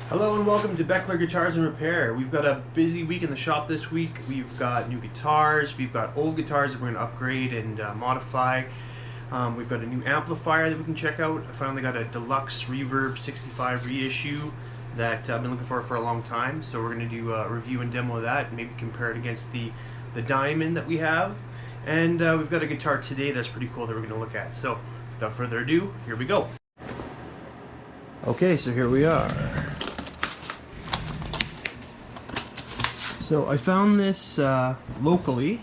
Hello and welcome to Beckler Guitars and Repair. We've got a busy week in the shop this week. We've got new guitars, we've got old guitars that we're going to upgrade and modify. We've got a new amplifier that we can check out. I finally got a deluxe Reverb 65 reissue that I've been looking for a long time. So we're going to do a review and demo of that and maybe compare it against the Diamond that we have. And we've got a guitar today that's pretty cool that we're going to look at. So without further ado, here we go. Okay, so here we are. So I found this locally,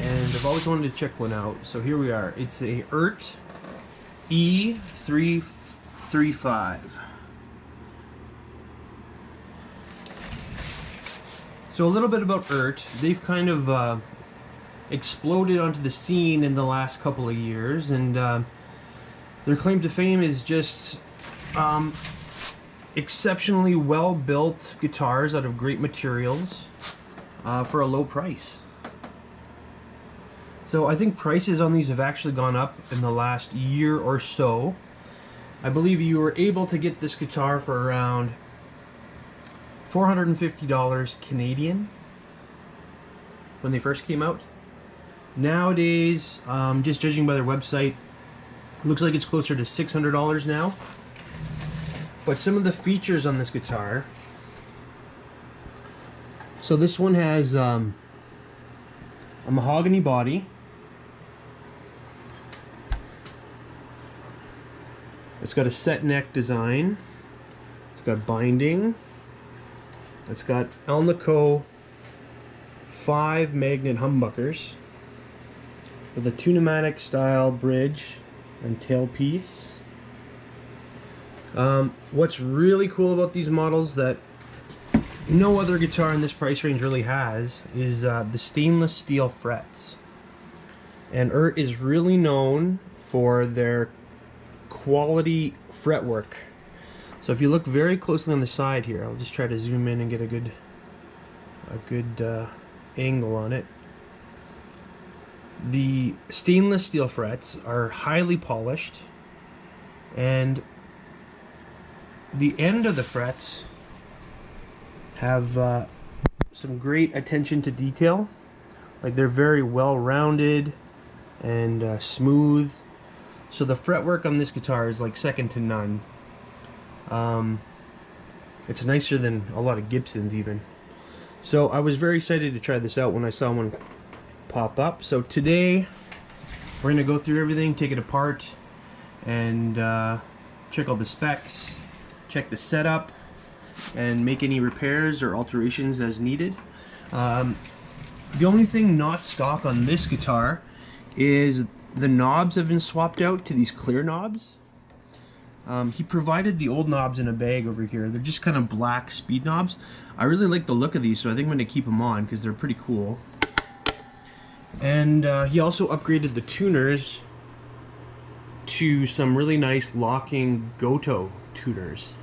and I've always wanted to check one out. So here we are. It's a Eart E-335. So a little bit about Eart. They've kind of exploded onto the scene in the last couple of years, and their claim to fame is just exceptionally well-built guitars out of great materials for a low price. So I think prices on these have actually gone up in the last year or so. I believe you were able to get this guitar for around $450 Canadian when they first came out. Nowadays, just judging by their website, it looks like it's closer to $600 now. But some of the features on this guitar, so this one has a mahogany body. It's got a set neck design. It's got binding. It's got Alnico 5 magnet humbuckers with a tunematic style bridge and tailpiece. What's really cool about these models that no other guitar in this price range really has is the stainless steel frets. And Eart is really known for their quality fretwork. So if you look very closely on the side here, I'll just try to zoom in and get a good angle on it. The stainless steel frets are highly polished, and the end of the frets have some great attention to detail. Like, they're very well rounded and smooth. So the fretwork on this guitar is like second to none. It's nicer than a lot of Gibsons even. So I was very excited to try this out when I saw one pop up. So today we're going to go through everything, take it apart, and check all the specs, check the setup, and make any repairs or alterations as needed. The only thing not stock on this guitar is the knobs have been swapped out to these clear knobs. He provided the old knobs in a bag over here. They're just kind of black speed knobs. I really like the look of these, so I think I'm going to keep them on because they're pretty cool. And he also upgraded the tuners to some really nice locking Goto tuners.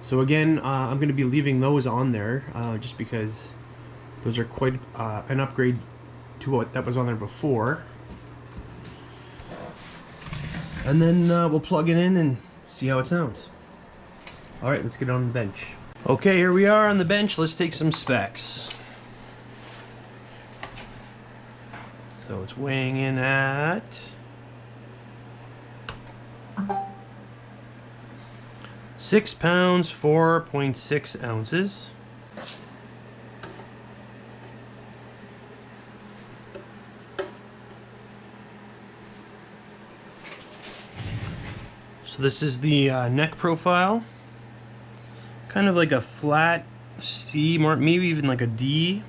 So again, I'm going to be leaving those on there just because those are quite an upgrade to what that was on there before. And then we'll plug it in and see how it sounds. Alright, let's get on the bench. Okay, here we are on the bench. Let's take some specs. So it's weighing in at 6 pounds, 4.6 ounces. So this is the neck profile. Kind of like a flat C, or maybe even like a D.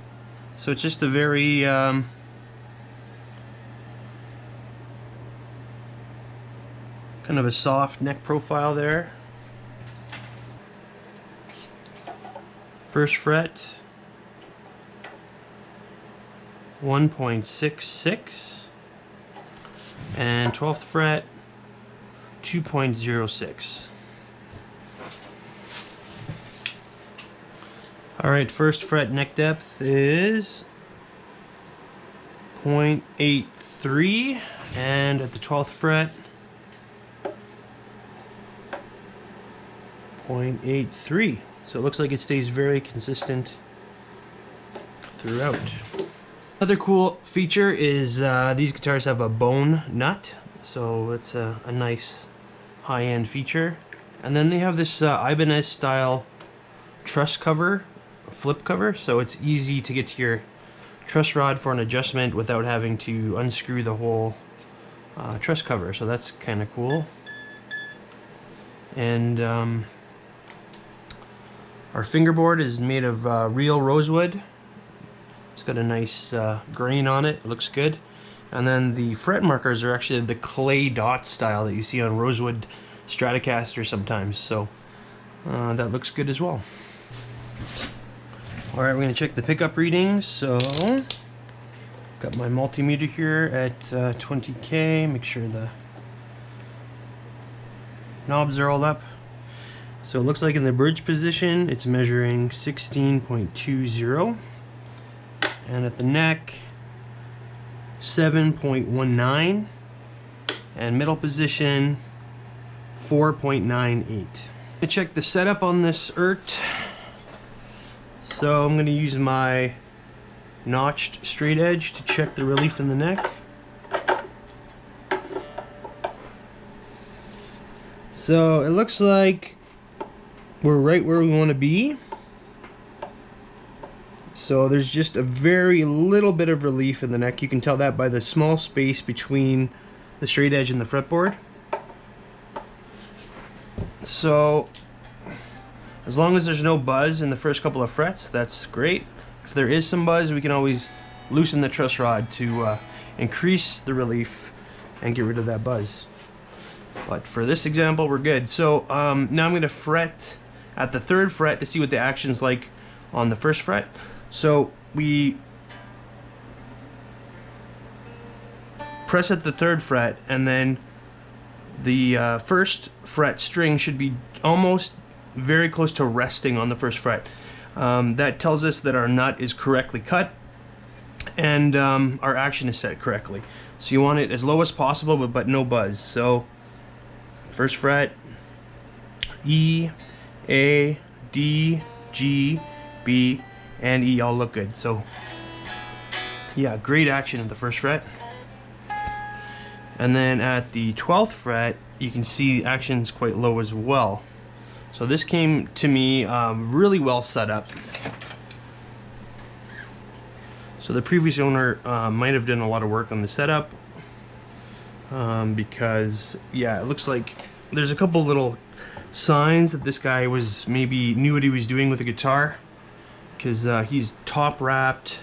So it's just a very kind of a soft neck profile there. First fret 1.66 and 12th fret 2.06. Alright, first fret neck depth is 0.83, and at the 12th fret 0.83. So it looks like it stays very consistent throughout. Another cool feature is these guitars have a bone nut, so it's a nice high-end feature. And then they have this Ibanez style truss cover, flip cover, so it's easy to get to your truss rod for an adjustment without having to unscrew the whole truss cover, so that's kind of cool. And our fingerboard is made of real rosewood. It's got a nice grain on it. It looks good. And then the fret markers are actually the clay dot style that you see on rosewood Stratocaster sometimes. So that looks good as well. All right, we're going to check the pickup readings. So got my multimeter here at 20K. Make sure the knobs are all up. So it looks like in the bridge position it's measuring 16.20, and at the neck 7.19, and middle position 4.98. To check the setup on this Eart, so I'm going to use my notched straight edge to check the relief in the neck. So it looks like we're right where we want to be. So there's just a very little bit of relief in the neck. You can tell that by the small space between the straight edge and the fretboard. So as long as there's no buzz in the first couple of frets, that's great. If there is some buzz, we can always loosen the truss rod to increase the relief and get rid of that buzz. But for this example, we're good. So now I'm going to fret at the 3rd fret to see what the action's like on the 1st fret. So we press at the 3rd fret, and then the 1st fret string should be almost very close to resting on the 1st fret. That tells us that our nut is correctly cut and our action is set correctly. So you want it as low as possible, but no buzz. So 1st fret, E, A, D, G, B, and E all look good. So yeah, great action at the 1st fret. And then at the 12th fret, you can see the action's quite low as well. So this came to me really well set up. So the previous owner might have done a lot of work on the setup because yeah, it looks like there's a couple little signs that this guy was maybe knew what he was doing with the guitar, because he's top wrapped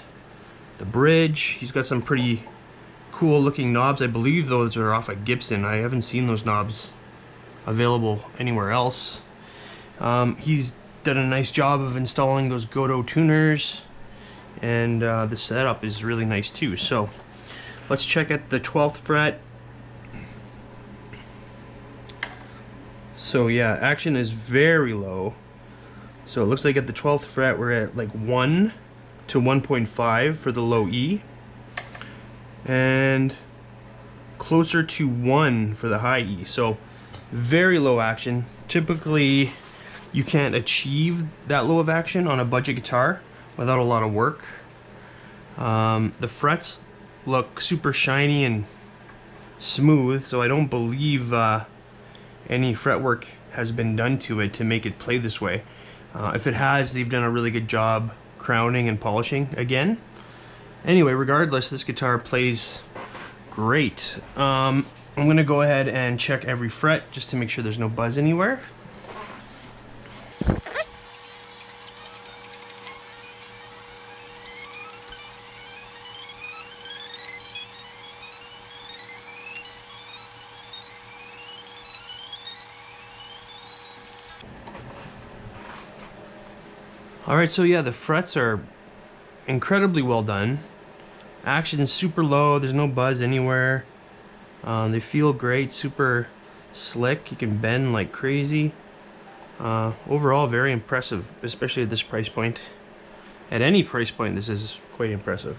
the bridge. He's got some pretty cool looking knobs. I believe those are off a Gibson. I haven't seen those knobs available anywhere else. He's done a nice job of installing those Godot tuners, and the setup is really nice too. So let's check at the 12th fret. So yeah, action is very low. So it looks like at the 12th fret we're at like 1 to 1.5 for the low E, and closer to 1 for the high E. So very low action. Typically you can't achieve that low of action on a budget guitar without a lot of work. The frets look super shiny and smooth, so I don't believe any fretwork has been done to it to make it play this way. If it has, they've done a really good job crowning and polishing again. Anyway, regardless, this guitar plays great. I'm gonna go ahead and check every fret just to make sure there's no buzz anywhere. Alright, so yeah, the frets are incredibly well done. Action is super low, there's no buzz anywhere. They feel great, super slick, you can bend like crazy. Overall, very impressive, especially at this price point. At any price point, this is quite impressive.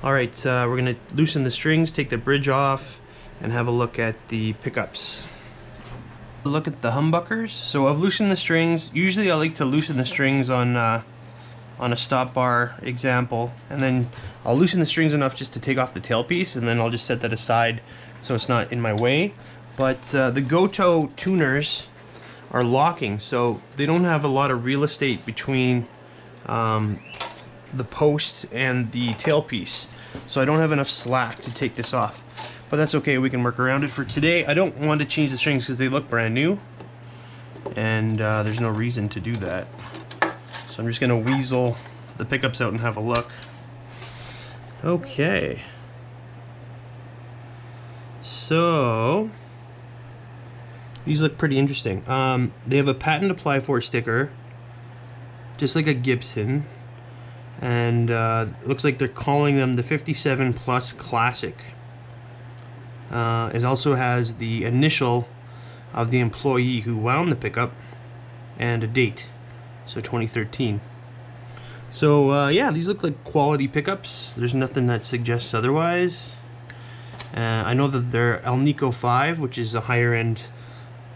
Alright, we're going to loosen the strings, take the bridge off, and have a look at the pickups. Look at the humbuckers. So I've loosened the strings. Usually I like to loosen the strings on a stop bar example, and then I'll loosen the strings enough just to take off the tailpiece, and then I'll just set that aside so it's not in my way. But the Goto tuners are locking, so they don't have a lot of real estate between the post and the tailpiece, so I don't have enough slack to take this off. But that's okay, we can work around it. For today, I don't want to change the strings because they look brand new, and there's no reason to do that. So I'm just going to weasel the pickups out and have a look. Okay. So these look pretty interesting. They have a patent apply for sticker, just like a Gibson, and it looks like they're calling them the 57 Plus Classic. It also has the initial of the employee who wound the pickup and a date, so 2013. So yeah, these look like quality pickups. There's nothing that suggests otherwise. I know that they're Alnico 5, which is a higher end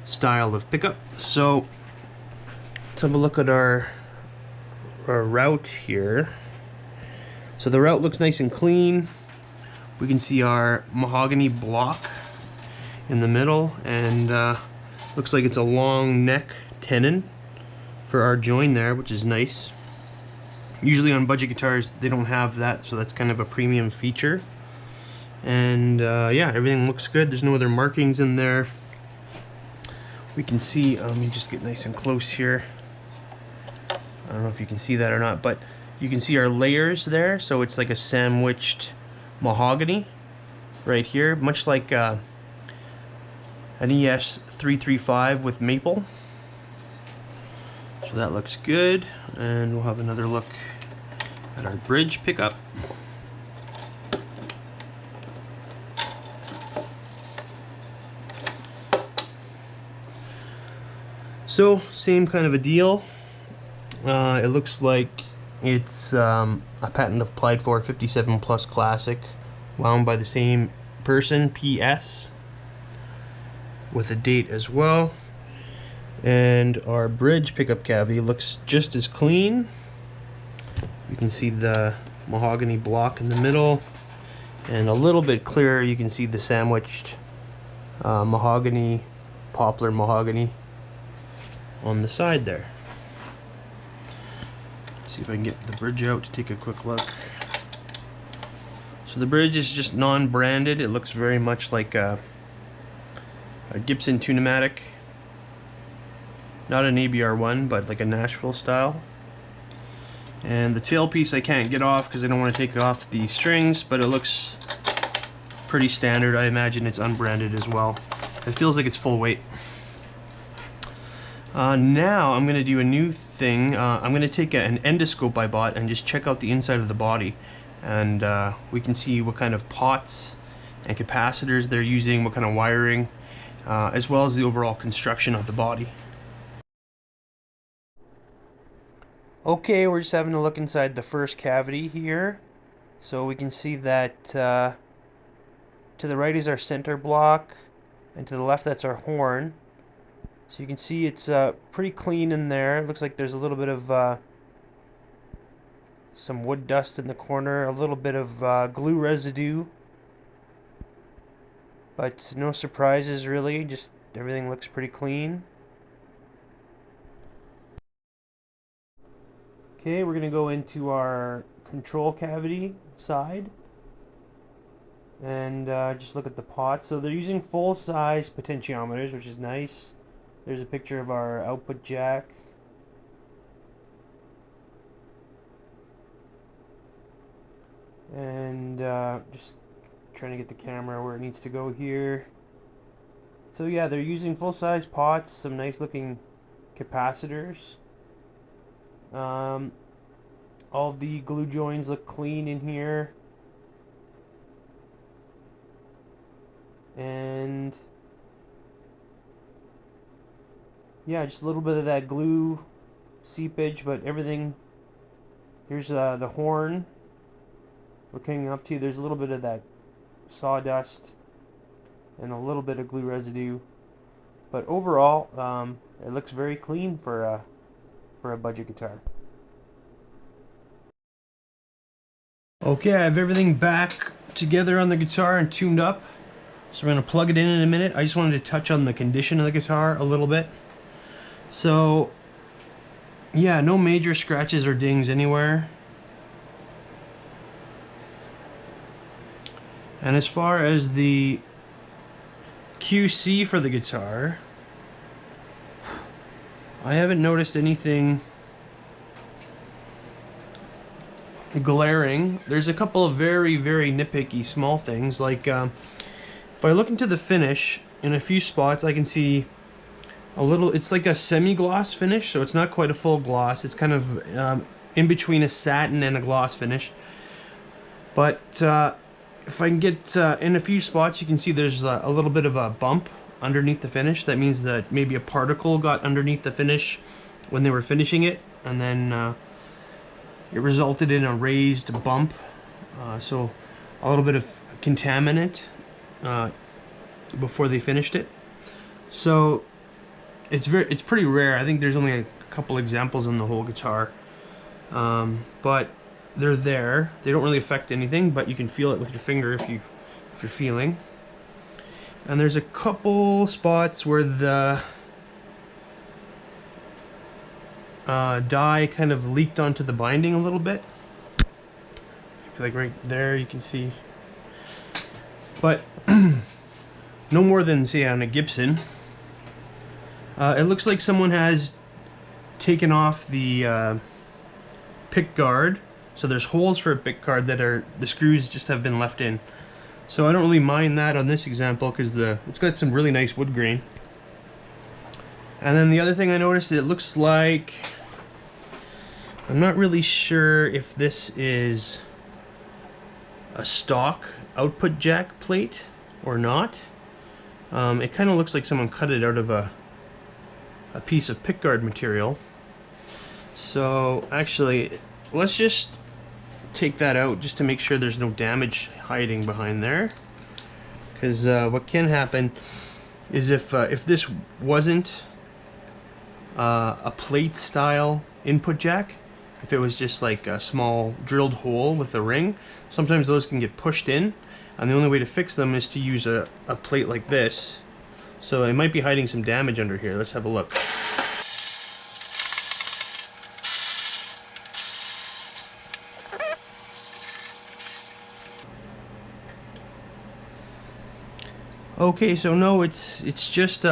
style of pickup. So let's have a look at our route here. So the route looks nice and clean. We can see our mahogany block in the middle, and looks like it's a long neck tenon for our join there, which is nice. Usually on budget guitars they don't have that, so that's kind of a premium feature. And yeah, everything looks good. There's no other markings in there. We can see, let me just get nice and close here. I don't know if you can see that or not, but you can see our layers there. So it's like a sandwiched mahogany right here, much like an ES-335 with maple. So that looks good, and we'll have another look at our bridge pickup. So same kind of a deal. It looks like it's a patent applied for 57 Plus Classic, wound by the same person, PS, with a date as well. And our bridge pickup cavity looks just as clean. You can see the mahogany block in the middle, and a little bit clearer you can see the sandwiched mahogany, poplar mahogany on the side there. See if I can get the bridge out to take a quick look. So the bridge is just non-branded. It looks very much like a Gibson Tune-o-matic. Not an ABR1, but like a Nashville style. And the tailpiece I can't get off because I don't want to take off the strings, but it looks pretty standard. I imagine it's unbranded as well. It feels like it's full weight. Now I'm going to do a new thing. I'm going to take an endoscope I bought and just check out the inside of the body, and we can see what kind of pots and capacitors they're using, what kind of wiring, as well as the overall construction of the body. Okay, we're just having a look inside the first cavity here. So we can see that to the right is our center block, and to the left that's our horn. So you can see it's pretty clean in there. It looks like there's a little bit of some wood dust in the corner, a little bit of glue residue, but no surprises really, just everything looks pretty clean. Okay, we're going to go into our control cavity side and just look at the pots. So they're using full-size potentiometers, which is nice. There's a picture of our output jack. And just trying to get the camera where it needs to go here. So yeah, they're using full-size pots, some nice looking capacitors. All the glue joins look clean in here. And yeah, just a little bit of that glue seepage, but everything. Here's the horn we're coming up to. There's a little bit of that sawdust and a little bit of glue residue, But overall, it looks very clean for a budget guitar. Okay, I have everything back together on the guitar and tuned up. So we're going to plug it in a minute. I just wanted to touch on the condition of the guitar a little bit. So, yeah, no major scratches or dings anywhere. And as far as the QC for the guitar, I haven't noticed anything glaring. There's a couple of very, very nitpicky small things, like if I look into the finish, in a few spots I can see a little, it's like a semi-gloss finish, so it's not quite a full gloss. It's kind of in between a satin and a gloss finish. But if I can get in a few spots, you can see there's a little bit of a bump underneath the finish. That means that maybe a particle got underneath the finish when they were finishing it, and then it resulted in a raised bump. So a little bit of contaminant before they finished it. So it's pretty rare. I think there's only a couple examples on the whole guitar, but they're there. They don't really affect anything, but you can feel it with your finger if you're feeling. And there's a couple spots where the dye kind of leaked onto the binding a little bit. Like right there, you can see. But no more than, say, on a Gibson. It looks like someone has taken off the pick guard. So there's holes for a pick guard that are, the screws just have been left in. So I don't really mind that on this example because it's got some really nice wood grain. And then the other thing I noticed, it looks like, I'm not really sure if this is a stock output jack plate or not. It kind of looks like someone cut it out of a piece of pickguard material. So actually, let's just take that out just to make sure there's no damage hiding behind there. Because what can happen is if this wasn't a plate style input jack, if it was just like a small drilled hole with a ring, sometimes those can get pushed in, and the only way to fix them is to use a plate like this. So it might be hiding some damage under here. Let's have a look. Okay, so no, it's just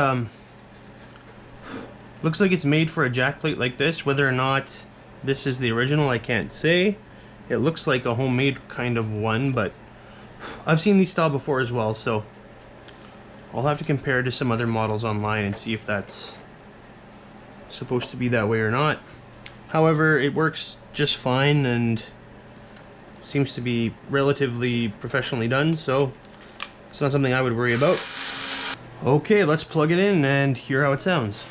looks like it's made for a jack plate like this. Whether or not this is the original, I can't say. It looks like a homemade kind of one, but I've seen these style before as well, so I'll have to compare to some other models online and see if that's supposed to be that way or not. However, it works just fine and seems to be relatively professionally done, so it's not something I would worry about. Okay, let's plug it in and hear how it sounds.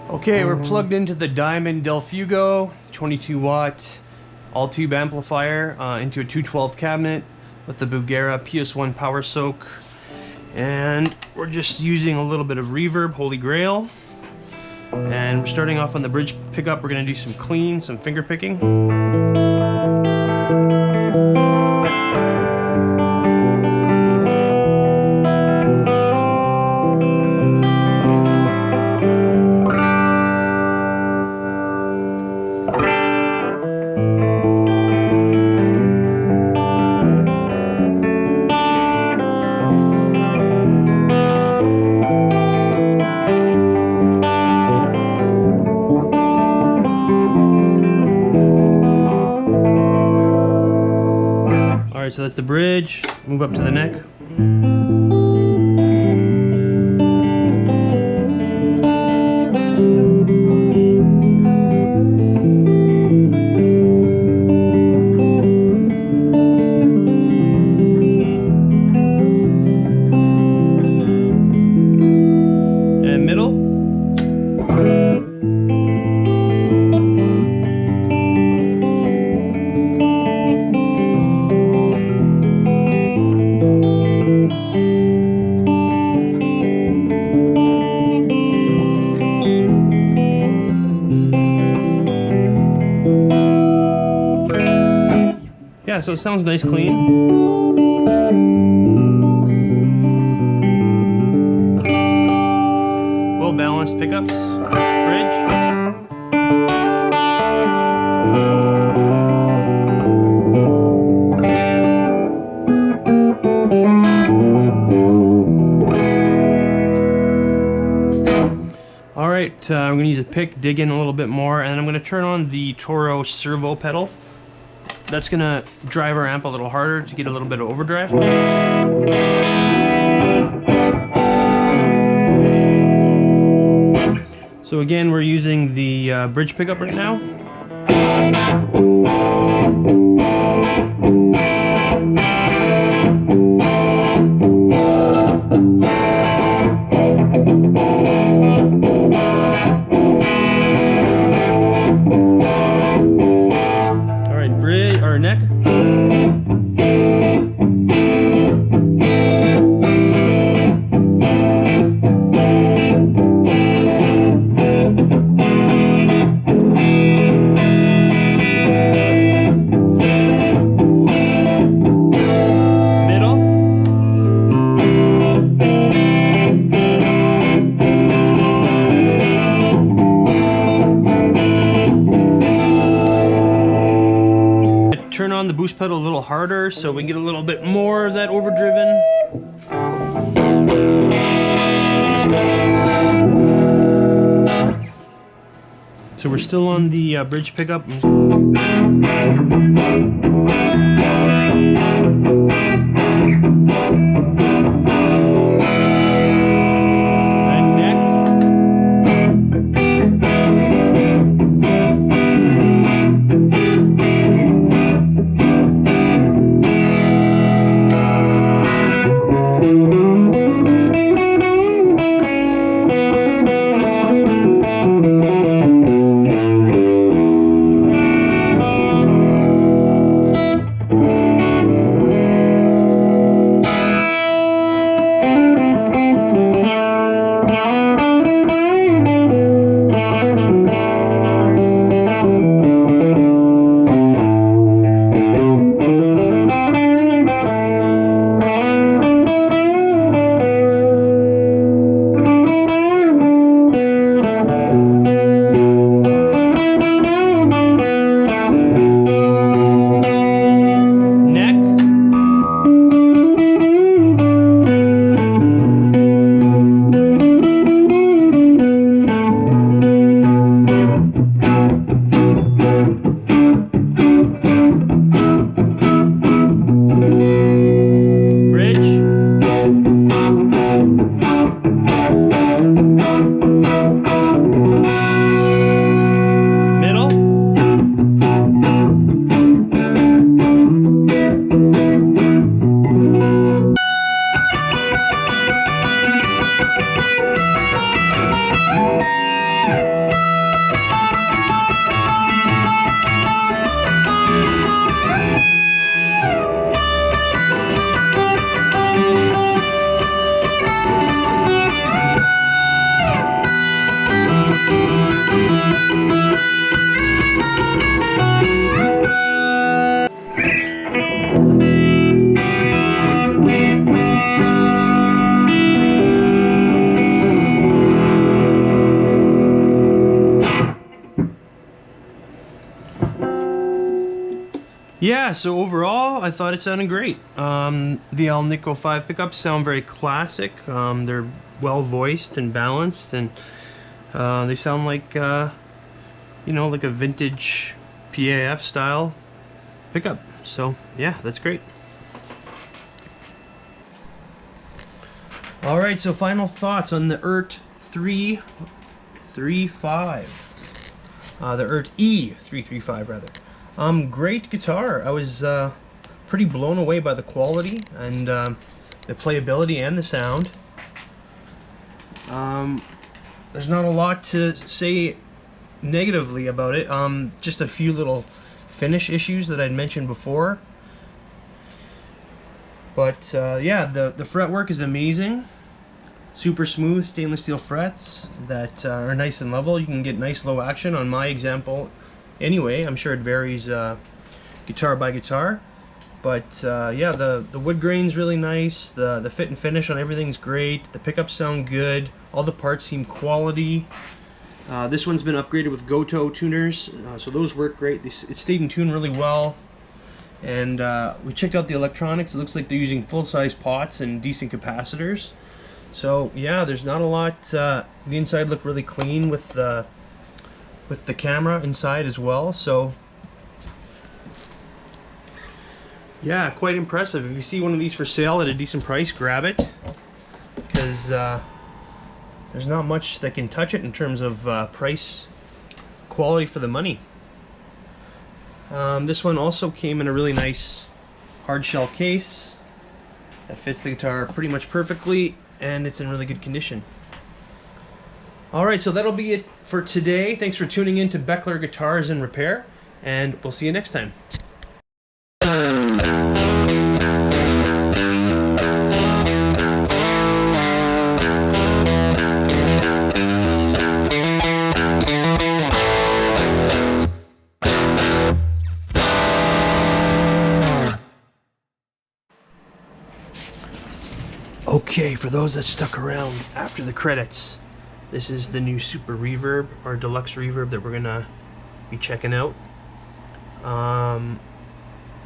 Okay, we're plugged into the Diamond Del Fuego 22 watt all tube amplifier into a 212 cabinet with the Bugera PS1 power soak, and we're just using a little bit of reverb, Holy Grail, and we're starting off on the bridge pickup. We're going to do some clean, some finger picking. Alright, so that's the bridge. Move up to the neck. And middle. so it sounds nice, clean. Well balanced pickups, bridge. Alright, I'm going to use a pick, dig in a little bit more, and I'm going to turn on the Toro servo pedal. That's going to drive our amp a little harder to get a little bit of overdrive. So again, we're using the bridge pickup right now. Alright, bridge or neck. Turn on the boost pedal a little harder so we can get a little bit more of that overdriven. So we're still on the bridge pickup. Yeah, so overall, I thought it sounded great. The Alnico 5 pickups sound very classic. They're well voiced and balanced, and they sound like, you know, like a vintage PAF style pickup. So yeah, that's great. All right, so final thoughts on the Eart 335. The Eart E-335 rather. Great guitar. I was pretty blown away by the quality and the playability and the sound. There's not a lot to say negatively about it. Just a few little finish issues that I'd mentioned before. But yeah, the fretwork is amazing. Super smooth stainless steel frets that are nice and level. You can get nice low action on my example. Anyway, I'm sure it varies guitar by guitar. But yeah, the wood grain's really nice. The fit and finish on everything's great. The pickups sound good. All the parts seem quality. This one's been upgraded with Goto tuners, so those work great. It stayed in tune really well. And we checked out the electronics. It looks like they're using full-size pots and decent capacitors. So yeah, there's not a lot. The inside looked really clean with the camera inside as well. So yeah, quite impressive. If you see one of these for sale at a decent price, grab it, because there's not much that can touch it in terms of price, quality for the money. This one also came in a really nice hard shell case that fits the guitar pretty much perfectly, and it's in really good condition. Alright, so that'll be it for today. Thanks for tuning in to Beckler Guitars and Repair, and we'll see you next time. Okay, for those that stuck around after the credits, this is the new Super Reverb, or Deluxe Reverb, that we're gonna be checking out.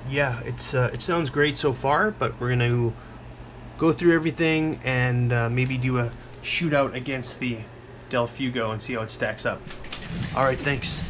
Yeah, it sounds great so far, but we're gonna go through everything and maybe do a shootout against the Del Fuego and see how it stacks up. Alright, thanks.